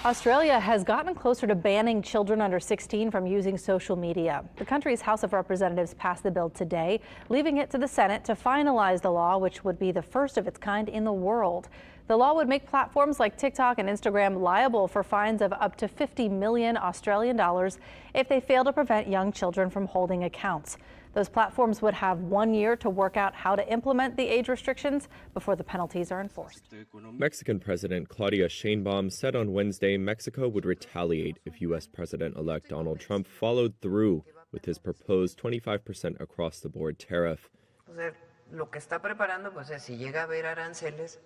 Australia has gotten closer to banning children under 16 from using social media. The country's House of Representatives passed the bill today, leaving it to the Senate to finalize the law, which would be the first of its kind in the world. The law would make platforms like TikTok and Instagram liable for fines of up to 50 million Australian dollars if they fail to prevent young children from holding accounts. Those platforms would have 1 year to work out how to implement the age restrictions before the penalties are enforced. Mexican President Claudia Sheinbaum said on Wednesday Mexico would retaliate if U.S. President-elect Donald Trump followed through with his proposed 25% across-the-board tariff.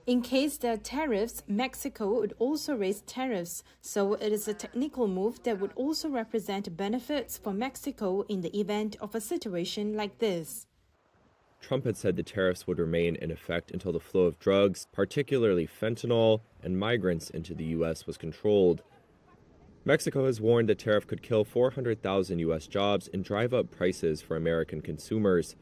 In case there are tariffs, Mexico would also raise tariffs, so it is a technical move that would also represent benefits for Mexico in the event of a situation like this. Trump had said the tariffs would remain in effect until the flow of drugs, particularly fentanyl, and migrants into the U.S. was controlled. Mexico has warned the tariff could kill 400,000 U.S. jobs and drive up prices for American consumers.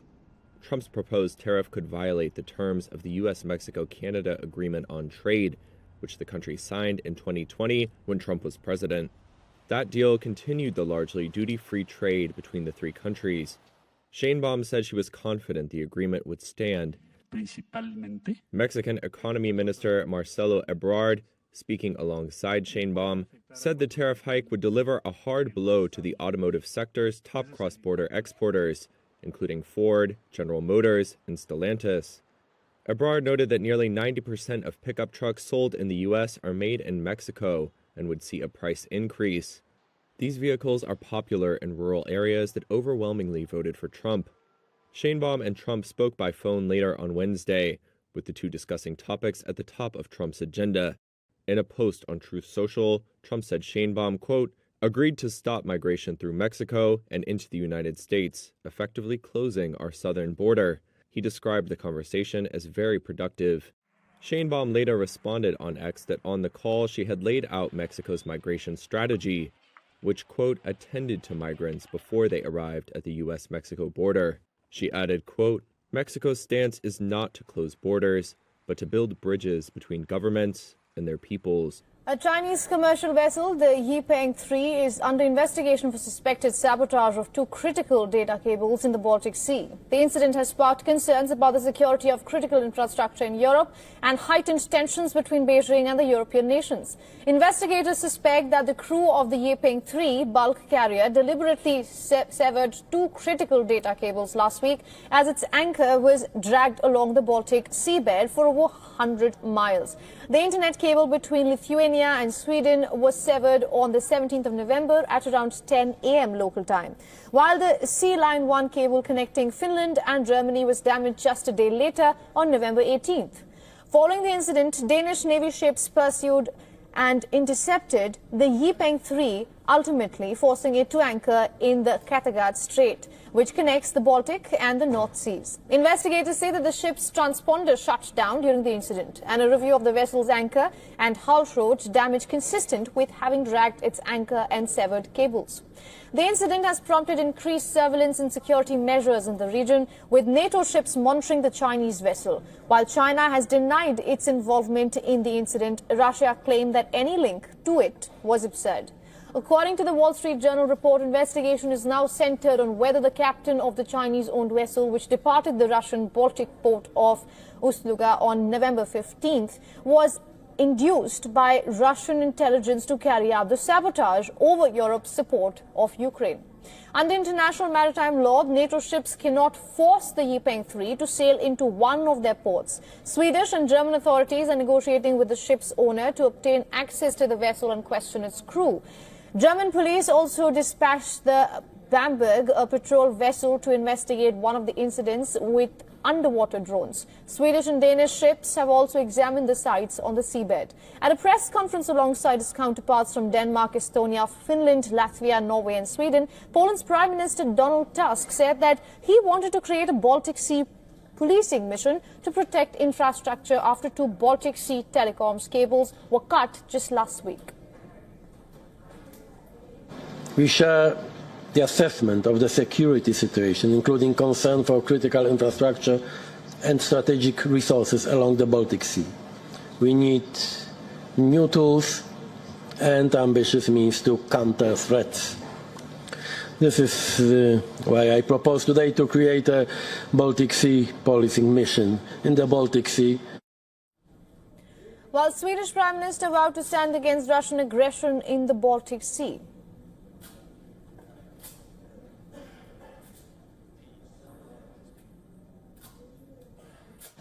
Trump's proposed tariff could violate the terms of the U.S.-Mexico-Canada Agreement on Trade, which the country signed in 2020 when Trump was president. That deal continued the largely duty-free trade between the three countries. Sheinbaum said she was confident the agreement would stand. Mexican Economy Minister Marcelo Ebrard, speaking alongside Sheinbaum, said the tariff hike would deliver a hard blow to the automotive sector's top cross-border exporters, including Ford, General Motors, and Stellantis. Ebrard noted that nearly 90% of pickup trucks sold in the U.S. are made in Mexico and would see a price increase. These vehicles are popular in rural areas that overwhelmingly voted for Trump. Sheinbaum and Trump spoke by phone later on Wednesday, with the two discussing topics at the top of Trump's agenda. In a post on Truth Social, Trump said Sheinbaum, quote, agreed to stop migration through Mexico and into the United States, effectively closing our southern border. He described the conversation as very productive. Sheinbaum later responded on X that on the call she had laid out Mexico's migration strategy, which, quote, attended to migrants before they arrived at the U.S.-Mexico border. She added, quote, Mexico's stance is not to close borders, but to build bridges between governments and their peoples. A Chinese commercial vessel, the Yipeng 3, is under investigation for suspected sabotage of two critical data cables in the Baltic Sea. The incident has sparked concerns about the security of critical infrastructure in Europe and heightened tensions between Beijing and the European nations. Investigators suspect that the crew of the Yipeng 3 bulk carrier deliberately severed two critical data cables last week as its anchor was dragged along the Baltic seabed for over 100 miles. The internet cable between Lithuania and Sweden was severed on the 17th of November at around 10 a.m. local time, while the Sea Line 1 cable connecting Finland and Germany was damaged just a day later on November 18th. Following the incident, Danish Navy ships pursued and intercepted the Yipeng 3, ultimately forcing it to anchor in the Kattegat Strait, which connects the Baltic and the North Seas. Investigators say that the ship's transponder shut down during the incident, and a review of the vessel's anchor and hull showed damage consistent with having dragged its anchor and severed cables. The incident has prompted increased surveillance and security measures in the region, with NATO ships monitoring the Chinese vessel. While China has denied its involvement in the incident, Russia claimed that any link to it was absurd. According to the Wall Street Journal report, investigation is now centered on whether the captain of the Chinese-owned vessel, which departed the Russian Baltic port of Ust-Luga on November 15th, was induced by Russian intelligence to carry out the sabotage over Europe's support of Ukraine. Under international maritime law, NATO ships cannot force the Yipeng 3 to sail into one of their ports. Swedish and German authorities are negotiating with the ship's owner to obtain access to the vessel and question its crew. German police also dispatched the Bamberg, a patrol vessel, to investigate one of the incidents with underwater drones. Swedish and Danish ships have also examined the sites on the seabed. At a press conference alongside his counterparts from Denmark, Estonia, Finland, Latvia, Norway and Sweden, Poland's Prime Minister Donald Tusk said that he wanted to create a Baltic Sea policing mission to protect infrastructure after two Baltic Sea telecoms cables were cut just last week. We share the assessment of the security situation, including concern for critical infrastructure and strategic resources along the Baltic Sea. We need new tools and ambitious means to counter threats. This is why I propose today to create a Baltic Sea policing mission in the Baltic Sea. While Swedish Prime Minister vowed to stand against Russian aggression in the Baltic Sea.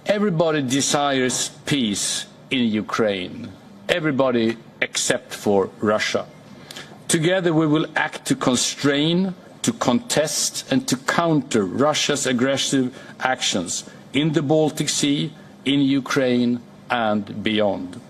Everybody desires peace in Ukraine. Everybody except for Russia. Together we will act to constrain, to contest and to counter Russia's aggressive actions in the Baltic Sea, in Ukraine and beyond.